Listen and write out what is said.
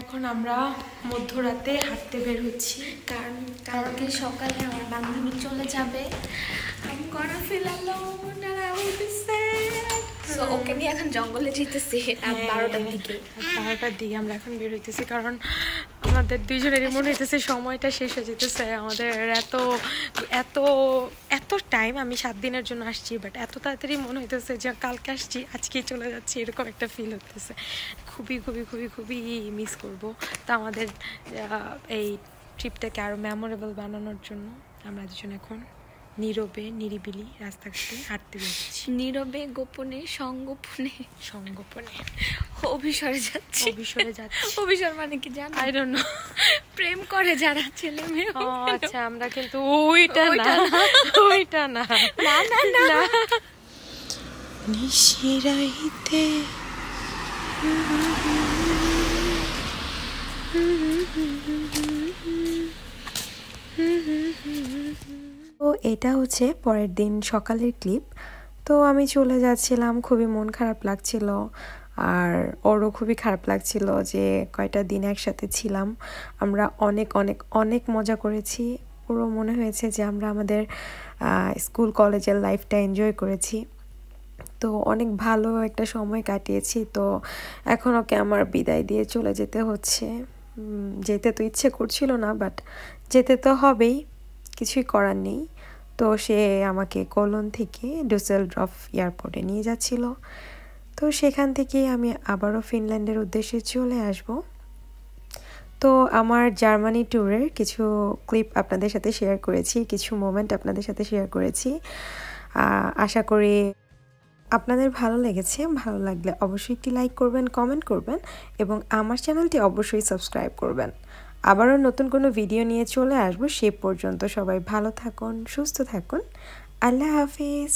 এখন আমরা মধ্যরাতে হাঁটতে বের হচ্ছি, কারণ কালকে সকালে আমার বান্ধবী চলে যাবে। আমি করা ফেলালো ওকে নিয়ে এখন জঙ্গলে যেতেছি রাত 12টার দিকে। 12টার দিকে আমরা এখন বের হইতেছি, কারণ আমাদের দুইজনেরই মনে হইতেছে সময়টা শেষ হয়ে যেতেছে। আমাদের এত এত এত টাইম, আমি 7 দিনের জন্য আসছি, বাট এত তাড়াতাড়ি মনে হইতেছে যে কালকে আসছি আজকেই চলে যাচ্ছি, এরকম একটা ফিল হতেছে। খুবই খুবই খুবই খুবই মিস করব। তো আমাদের এই ট্রিপটাকে আরও মেমোরেবল বানানোর জন্য আমরা দুজন এখন নীরবে নিরিবিলি রাস্তাঘাটে হাঁটতে যাচ্ছি। নীরবে গোপনে সংগোপনে অভিসরে যাচ্ছি। অভিসর মানে কি জানো? I don't know. প্রেম করে যারা ছেলে মেয়ে। আচ্ছা, আমরা কিন্তু ওইটা না নিশিরাইতে তো এটা হচ্ছে পরের দিন সকালের ক্লিপ। তো আমি চলে যাচ্ছিলাম, খুবই মন খারাপ লাগছিল, আর ওরও খুবই খারাপ লাগছিল যে কয়টা দিন একসাথে ছিলাম। আমরা অনেক অনেক অনেক মজা করেছি। পুরো মনে হয়েছে যে আমরা আমাদের স্কুল কলেজের লাইফটা এনজয় করেছি। তো অনেক ভালো একটা সময় কাটিয়েছি। তো এখন ওকে আমার বিদায় দিয়ে চলে যেতে হচ্ছে। যেতে তো ইচ্ছে করছিল না, বাট যেতে তো হবেই, কিছুই করার নেই। তো সে আমাকে কোলন থেকে ডুসেলডর্ফ এয়ারপোর্টে নিয়ে যাচ্ছিল। তো সেখান থেকে আমি আবারও ফিনল্যান্ডের উদ্দেশ্যে চলে আসব। তো আমার জার্মানি ট্যুরের কিছু ক্লিপ আপনাদের সাথে শেয়ার করেছি, কিছু মোমেন্ট আপনাদের সাথে শেয়ার করেছি। আশা করি আপনাদের ভালো লেগেছে। ভালো লাগলে অবশ্যই একটি লাইক করবেন, কমেন্ট করবেন, এবং আমার চ্যানেলটি অবশ্যই সাবস্ক্রাইব করবেন। আবারও নতুন কোনো ভিডিও নিয়ে চলে আসবো। সে পর্যন্ত সবাই ভালো থাকুন, সুস্থ থাকুন। আল্লাহ হাফিজ।